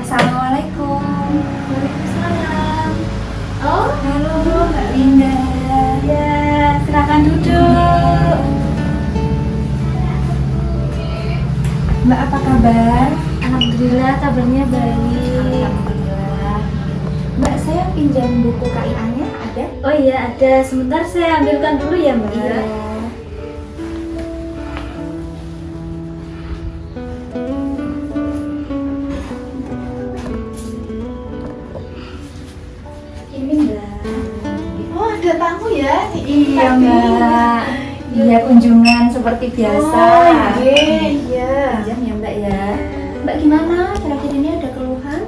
Assalamualaikum. Waalaikumsalam. Oh, halo Mbak Linda. Ya, silakan duduk. Mbak apa kabar? Alhamdulillah, kabarnya baik. Alhamdulillah. Mbak, saya pinjam buku KIA-nya ada? Oh iya, ada. Sebentar saya ambilkan dulu ya, Mbak. Iya. Ini, Mbak. Oh, ada tamu ya? Iya Mbak. Iya, kunjungan seperti biasa. Oh, iya. Pinjam ya Mbak ya. Mbak gimana? Terakhir ini ada keluhan?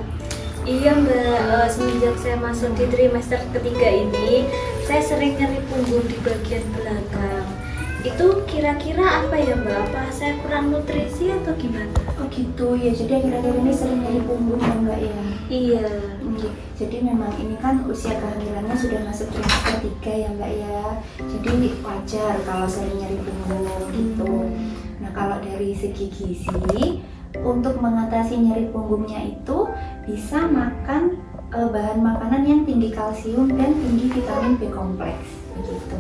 Iya, Mbak. Semenjak saya masuk di trimester ketiga ini, saya sering nyeri punggung di bagian belakang. Itu kira-kira apa ya, Mbak? Apa saya kurang nutrisi atau gimana? Oh gitu ya. Jadi akhir-akhir ini sering nyeri punggung ya Mbak ya. Iya. Oke, jadi memang ini kan usia kehamilannya sudah masuk trimester 3 ya Mbak ya. Jadi wajar kalau sering nyeri punggung gitu. Nah kalau dari segi gizi, untuk mengatasi nyeri punggungnya itu bisa makan bahan makanan yang tinggi kalsium dan tinggi vitamin B kompleks begitu.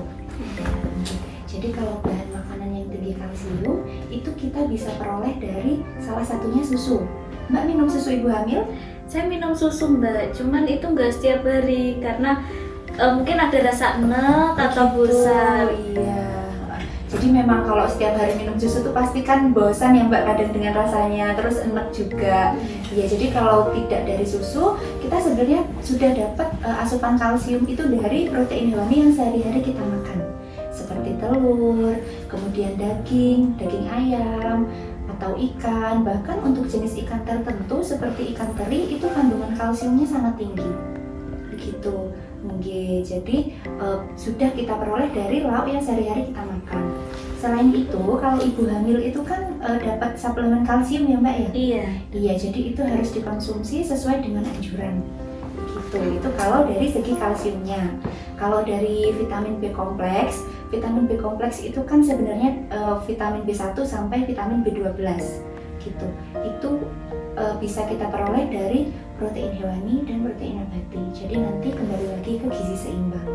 Jadi kalau bahan makanan yang tinggi kalsium itu kita bisa peroleh dari salah satunya susu. Mbak minum susu ibu hamil? Saya minum susu, Mbak, cuman itu nggak setiap hari karena mungkin ada rasa enek atau bosan. Iya. Jadi memang kalau setiap hari minum susu tuh pasti kan bosan ya Mbak kadang dengan rasanya, terus enak juga. Iya, jadi kalau tidak dari susu, kita sebenarnya sudah dapat asupan kalsium itu dari protein hewani yang sehari-hari kita makan. Seperti telur, kemudian daging ayam, atau ikan, bahkan untuk jenis ikan tertentu seperti ikan teri itu kandungan kalsiumnya sangat tinggi. Begitu. Jadi sudah kita peroleh dari lauk yang sehari-hari kita makan. Selain itu, kalau ibu hamil itu kan dapat suplemen kalsium ya Mbak ya? Iya. Iya, jadi itu harus dikonsumsi sesuai dengan anjuran. Gitu. Itu kalau dari segi kalsiumnya. Kalau dari vitamin B kompleks itu kan sebenarnya vitamin B1 sampai vitamin B12 gitu. Itu bisa kita peroleh dari protein hewani dan protein nabati. Jadi nanti kembali lagi ke gizi seimbang.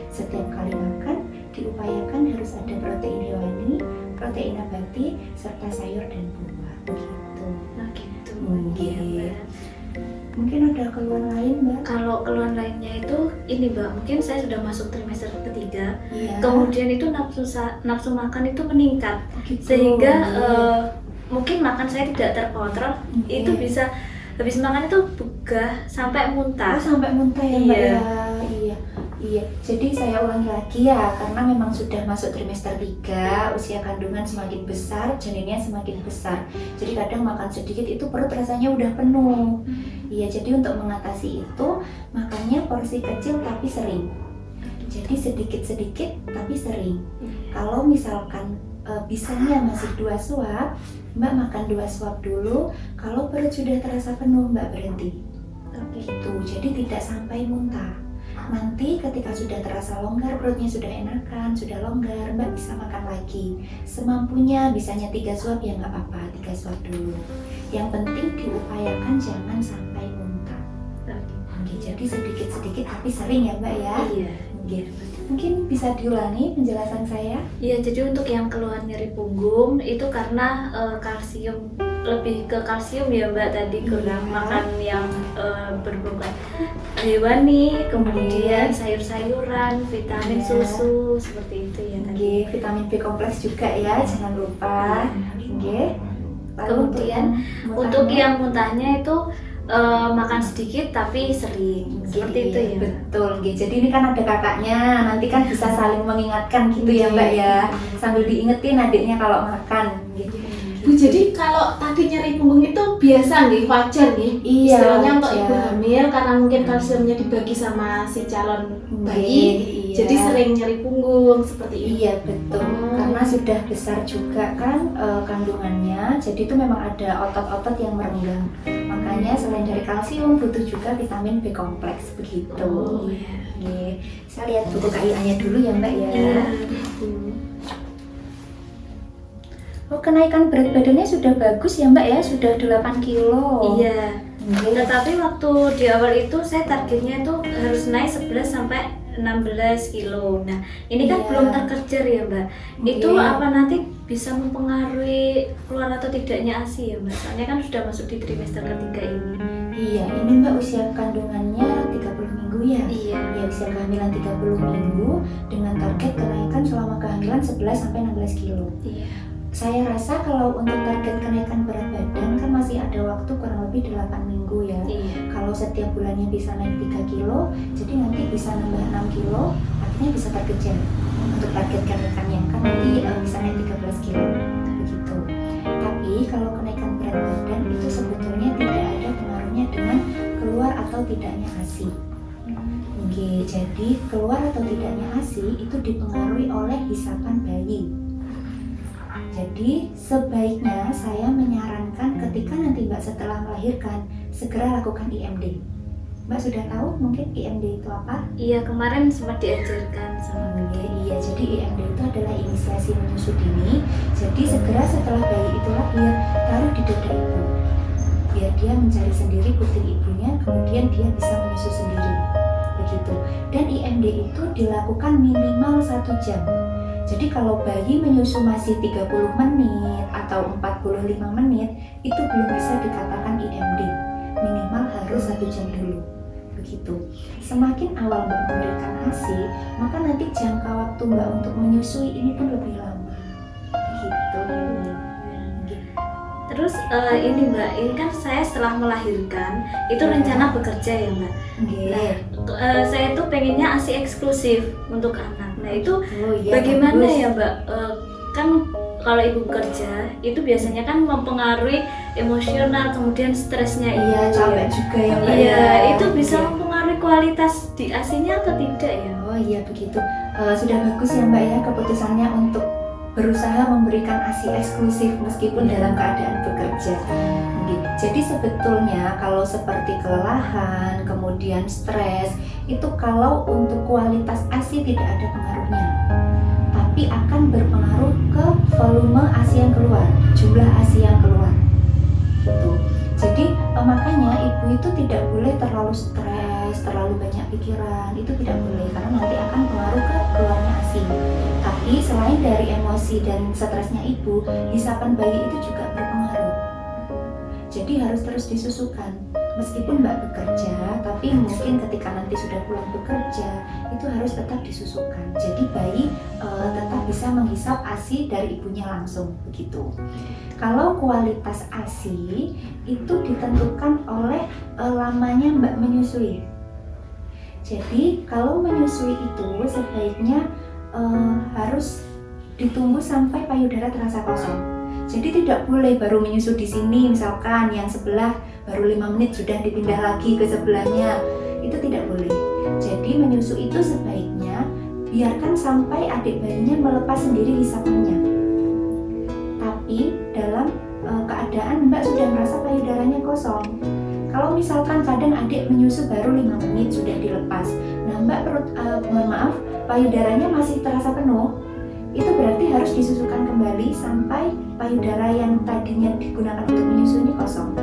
Setiap kali makan diupayakan harus ada protein hewani, protein nabati, serta sayur dan buah. Begitu. Nah, gitu. Mungkin ada keluhan lain Mbak? Kalau keluhan lainnya itu ini, Mbak, mungkin saya sudah masuk trimester ketiga. Iya. Kemudian itu nafsu makan itu meningkat, Gitu. sehingga mungkin makan saya tidak terkontrol. Iya. Itu bisa habis makan itu begah sampai muntah. Oh, sampai muntah ya Mbak Iya. ya? Iya. Jadi saya ulangi lagi ya, karena memang sudah masuk trimester 3, usia kandungan semakin besar, janinnya semakin besar. Jadi kadang makan sedikit itu perut rasanya udah penuh. Iya, jadi untuk mengatasi itu makannya porsi kecil tapi sering. Jadi sedikit-sedikit tapi sering. Kalau misalkan bisanya masih 2 suap, Mbak makan 2 suap dulu. Kalau perut sudah terasa penuh, Mbak berhenti. Gitu, jadi tidak sampai muntah. Nanti ketika sudah terasa longgar, perutnya sudah enakan, sudah longgar, Mbak bisa makan lagi. Semampunya, bisanya 3 suap ya nggak apa-apa, 3 suap dulu. Yang penting diupayakan jangan sampai muntah. Oke, jadi sedikit-sedikit tapi sering ya Mbak ya? Iya. Oke. Mungkin bisa diulangi penjelasan saya? Iya, jadi untuk yang keluhan nyeri punggung itu karena kalsium, lebih ke kalsium ya Mbak, tadi kurang Iya. makan yang berbau hewani, kemudian sayur-sayuran, vitamin, Iya. susu, seperti itu ya tadi. Oke, vitamin B kompleks juga ya, jangan lupa. Oke. Lalu Kemudian untuk muntahnya? yang muntahnya itu makan sedikit tapi sering. Seperti itu ya. Betul, nggih. Jadi ini kan ada kakaknya, nanti kan bisa saling mengingatkan gitu ya Mbak ya. Sambil diingetin adiknya kalau makan gitu. Bu, jadi kalau tadi nyeri punggung itu biasa nih, wajar nih. Iya, Istilahnya untuk wajar. ibu hamil karena mungkin kalsiumnya dibagi sama si calon bayi. Iya. Jadi sering nyeri punggung seperti itu. Iya betul, karena sudah besar juga kan kandungannya, jadi itu memang ada otot-otot yang merenggang. Makanya selain dari kalsium butuh juga vitamin B kompleks begitu. Oh, iya. Nih, saya lihat buku KIA-nya dulu ya Mbak ya. Iya. Oh, kenaikan berat badannya sudah bagus ya Mbak ya, sudah 8 kilo. Iya. Nggih. Tetapi waktu di awal itu saya targetnya itu harus naik 11 sampai 16 kilo. Nah, ini kan Iya. belum terkejar ya Mbak. Itu Iya. apa nanti bisa mempengaruhi keluar atau tidaknya ASI ya Mbak? Soalnya kan sudah masuk di trimester ketiga ini. Iya, ini Mbak usia kandungannya 30 minggu ya. Iya. Ya, usia kehamilan 30 minggu dengan target kenaikan selama kehamilan 11 sampai 16 kilo. Iya. Saya rasa kalau untuk target kenaikan berat badan kan masih ada waktu kurang lebih 8 minggu ya. Iya. Kalau setiap bulannya bisa naik 3 kilo, jadi nanti bisa nambah 6 kilo, artinya bisa terkejar untuk target kenaikannya kan nanti bisa naik 13 kilo begitu. Tapi kalau kenaikan berat badan itu sebetulnya tidak ada pengaruhnya dengan keluar atau tidaknya ASI. Oke, jadi keluar atau tidaknya ASI itu dipengaruhi oleh hisapan bayi. Jadi sebaiknya saya menyarankan ketika nanti Mbak setelah melahirkan segera lakukan IMD. Mbak sudah tahu mungkin IMD itu apa? Iya, kemarin sempat diajarkan sama Iya, jadi IMD itu adalah inisiasi menyusu dini. Jadi segera setelah bayi itu lahir, taruh di dada ibu. Biar dia mencari sendiri puting ibunya, kemudian dia bisa menyusu sendiri. Begitu. Dan IMD itu dilakukan minimal 1 jam. Jadi kalau bayi menyusu masih 30 menit atau 45 menit, itu belum bisa dikatakan IMD. Minimal harus 1 jam dulu. Begitu. Semakin awal Mbak memberikan ASI, maka nanti jangka waktu Mbak untuk menyusui ini pun lebih lama. Begitu. Terus ini Mbak, ini kan saya setelah melahirkan itu rencana bekerja ya Mbak. Nggih. Saya tuh pengennya ASI eksklusif untuk anak. Nah itu Oh, iya, bagaimana bagus. ya Mbak? Kan kalau ibu bekerja itu biasanya kan mempengaruhi emosional, kemudian stresnya ibu. Iya, capek juga ya Mbak. Iya, ya. itu bisa Iya. mempengaruhi kualitas di ASI-nya atau tidak ya? Oh iya begitu. Sudah bagus ya Mbak ya keputusannya untuk berusaha memberikan ASI eksklusif meskipun dalam keadaan bekerja. Jadi sebetulnya kalau seperti kelelahan, kemudian stres, itu kalau untuk kualitas ASI tidak ada pengaruhnya, tapi akan berpengaruh ke volume ASI yang keluar, jumlah ASI yang keluar. Gitu. Jadi makanya ibu itu tidak boleh terlalu stres, terlalu banyak pikiran, itu tidak boleh karena nanti akan pengaruh ke keluarnya ASI. Tapi selain dari emosi dan stresnya ibu, hisapan bayi itu juga berpengaruh. Jadi harus terus disusukan. Meskipun Mbak bekerja, tapi mungkin ketika nanti sudah pulang bekerja, itu harus tetap disusukan. Jadi bayi tetap bisa menghisap ASI dari ibunya langsung, begitu. Kalau kualitas ASI itu ditentukan oleh lamanya Mbak menyusui. Jadi kalau menyusui itu sebaiknya harus ditunggu sampai payudara terasa kosong. Jadi tidak boleh baru menyusu di sini, misalkan yang sebelah baru 5 menit sudah dipindah lagi ke sebelahnya. Itu tidak boleh. Jadi menyusu itu sebaiknya biarkan sampai adik bayinya melepas sendiri hisapannya. Tapi dalam keadaan Mbak sudah merasa payudaranya kosong. Kalau misalkan kadang adik menyusu baru 5 menit sudah dilepas. Nah Mbak payudaranya masih terasa penuh. Itu berarti harus disusukan kembali sampai payudara yang tadinya digunakan untuk menyusu ini kosong.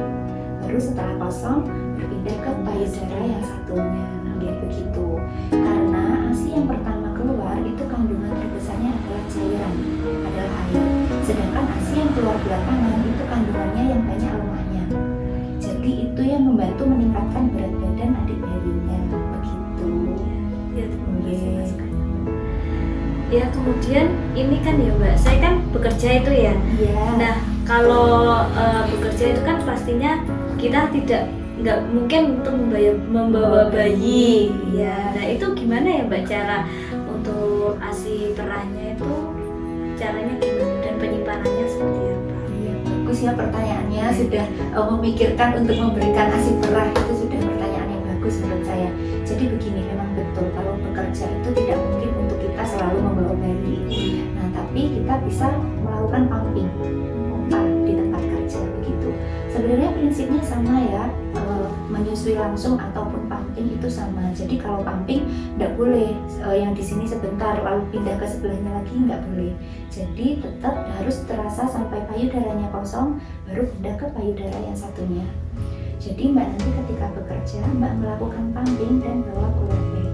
Baru setelah kosong berpindah ke payudara yang satunya. Biar begitu. Karena ASI yang pertama keluar itu kandungan terbesarnya adalah cairan, adalah air. Sedangkan ASI yang keluar belakangan itu kandungannya yang banyak lemaknya. Jadi itu yang membantu meningkatkan berat badan adik bayinya. Begitu. Ya, terima kasih masukannya. Ya kemudian ini kan ya Mbak, saya kan bekerja itu ya. Iya. Nah kalau bekerja itu kan pastinya kita tidak nggak mungkin untuk membawa bayi. Ya, nah itu gimana ya Mbak cara untuk ASI perahnya itu caranya gimana dan penyimpanannya seperti apa? Iya, bagus ya pertanyaannya, sudah memikirkan untuk memberikan ASI perah, itu sudah pertanyaan yang bagus menurut saya. Jadi begini, memang betul kalau bekerja itu tidak mungkin untuk kita selalu membawa bayi. Nah, tapi kita bisa melakukan pumping pompa di tempat kerja begitu. Sebenarnya prinsipnya sama ya, menyusui langsung ataupun pumping itu sama. Jadi kalau pumping nggak boleh yang di sini sebentar lalu pindah ke sebelahnya lagi, nggak boleh. Jadi tetap harus terasa sampai payudaranya kosong baru pindah ke payudara yang satunya. Jadi Mbak nanti ketika bekerja Mbak melakukan pumping dan bawa cooler bag.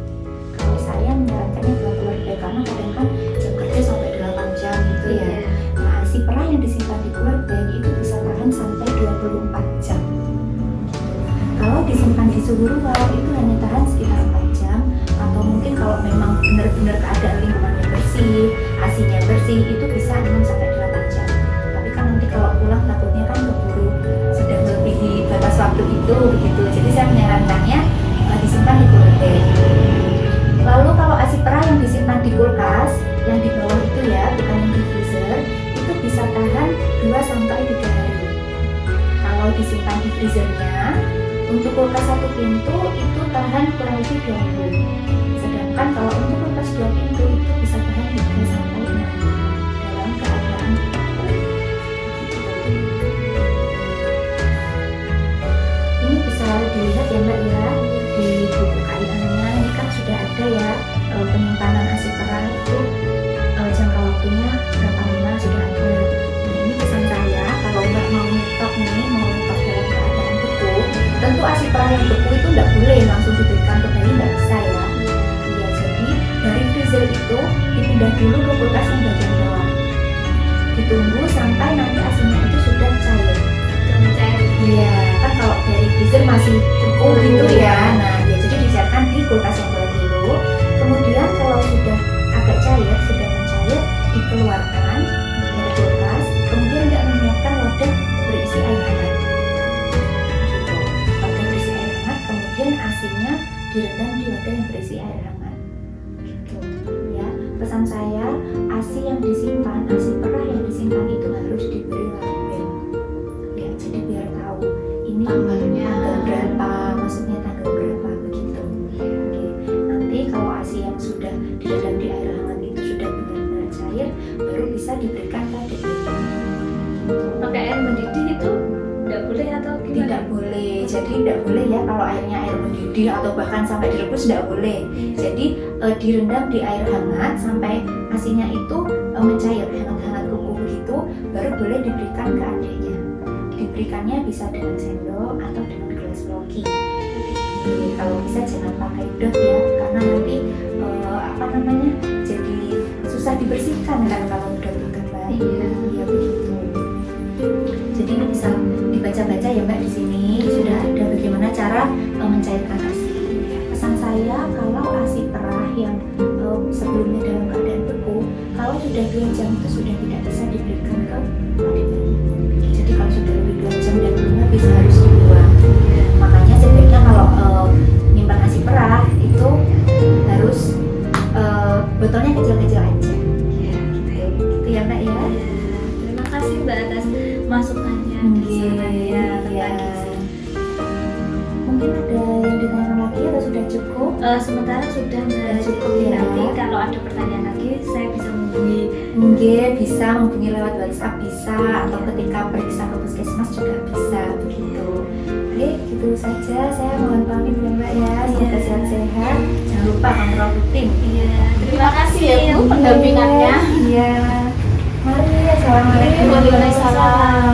Kalau saya menyarankannya bawa cooler bag karena kadang kan jam kerja sampai 8 jam gitu ya. Nah, ASI perah yang disimpan di cooler bag itu bisa tahan sampai 24 jam. Kalau disimpan di suhu ruang itu hanya tahan sekitar 4 jam, atau mungkin kalau memang benar-benar keadaan lingkungannya bersih, ASINya bersih, itu bisa 6 sampai 8 jam. Tapi kan nanti kalau pulang takutnya kan keburu sudah melebihi batas waktu itu begitu. Jadi saya menyarankannya disimpan di cooler bag. Lalu kalau ASI perah yang disimpan di kulkas, yang di bawah itu ya, bukan yang di freezer, itu bisa tahan 2 sampai 3 hari. Kalau disimpan di freezernya, untuk kulkas 1 pintu itu tahan kurang lebih 2 minggu. Sedangkan kalau untuk kulkas 2 pintu itu bisa tahan 3 sampai 6 minggu dalam keadaan beku. Ini bisa dilihat ya Mbak ya, di buku KIA-nya ini kan sudah ada ya penyimpanan ASI perah itu jangka waktunya berapa lama sudah ada. Nah, ini pesan saya kalau Mbak mau nyetok dalam keadaan beku, tentu ASI perah yang beku itu nggak boleh langsung diberikan ke bayi, nggak bisa ya. Ya, jadi dari freezer itu dipindah dulu ke kulkas yang bagian bawah. Ditunggu sampai nanti ASINya itu sudah cair. Iya, kan kalau dari freezer masih beku gitu ya. Nah, ya jadi dicairkan di kulkas yang bawah dulu. Kemudian kalau sudah agak cair, sudah mencair, dikeluarkan dari kulkas. Kemudian tidak menyiapkan wadah berisi air hangat. Kemudian ASINya direndam di wadah yang berisi air hangat. Gitu. Ya, pesan saya, ASI yang disimpan, ASI perah yang disimpan itu harus diberi label. Ya, jadi biar tahu ini Tanggalnya. tanggal berapa, maksudnya tanggal berapa begitu. Oke. Nanti kalau ASI yang sudah direndam di air hangat itu sudah benar-benar cair, baru bisa diberikan ke adik. Pakai air mendidih itu nggak boleh atau gimana? Tidak boleh, jadi tidak boleh ya kalau airnya air mendidih atau bahkan sampai direbus tidak boleh. Jadi direndam di air hangat sampai ASINya itu mencair, hangat-hangat kuku begitu, baru boleh diberikan ke adiknya. Diberikannya bisa dengan sendok atau dengan gelas loki. Jadi, kalau bisa jangan pakai dot ya, karena nanti jadi susah dibersihkan kan kalau udah berkembang. Iya begitu. Jadi ini bisa dibaca-baca ya Mbak, di sini sudah ada bagaimana cara mencairkan ASI. Pesan saya kalau ASI perah yang sebelumnya dalam keadaan beku, kalau sudah 2 jam itu sudah tidak bisa diberikan ke adik bayi. Jadi kalau sudah lebih 2 jam dan belum bisa harus dibuang. Makanya sebaiknya kalau nyimpan ASI perah itu harus botolnya kecil-kecil aja. Gitu ya Mbak ya. Terima kasih Mbak atas masukannya di sarannya tentang gizi. Mungkin ada yang ditanyakan lagi atau sudah cukup? Sementara sudah Mbak, Cukup jadi ya. nanti kalau ada pertanyaan lagi saya bisa menghubungi. Mungkin bisa menghubungi lewat WhatsApp bisa, atau ketika periksa ke puskesmas juga bisa begitu. Oke, gitu saja. Saya mohon pamit ya Mbak ya. Semoga sehat-sehat. Jangan lupa kontrol rutin. Iya, Terima kasih ya Bu pendampingannya. Iya. Mari, assalamualaikum. Waalaikumsalam.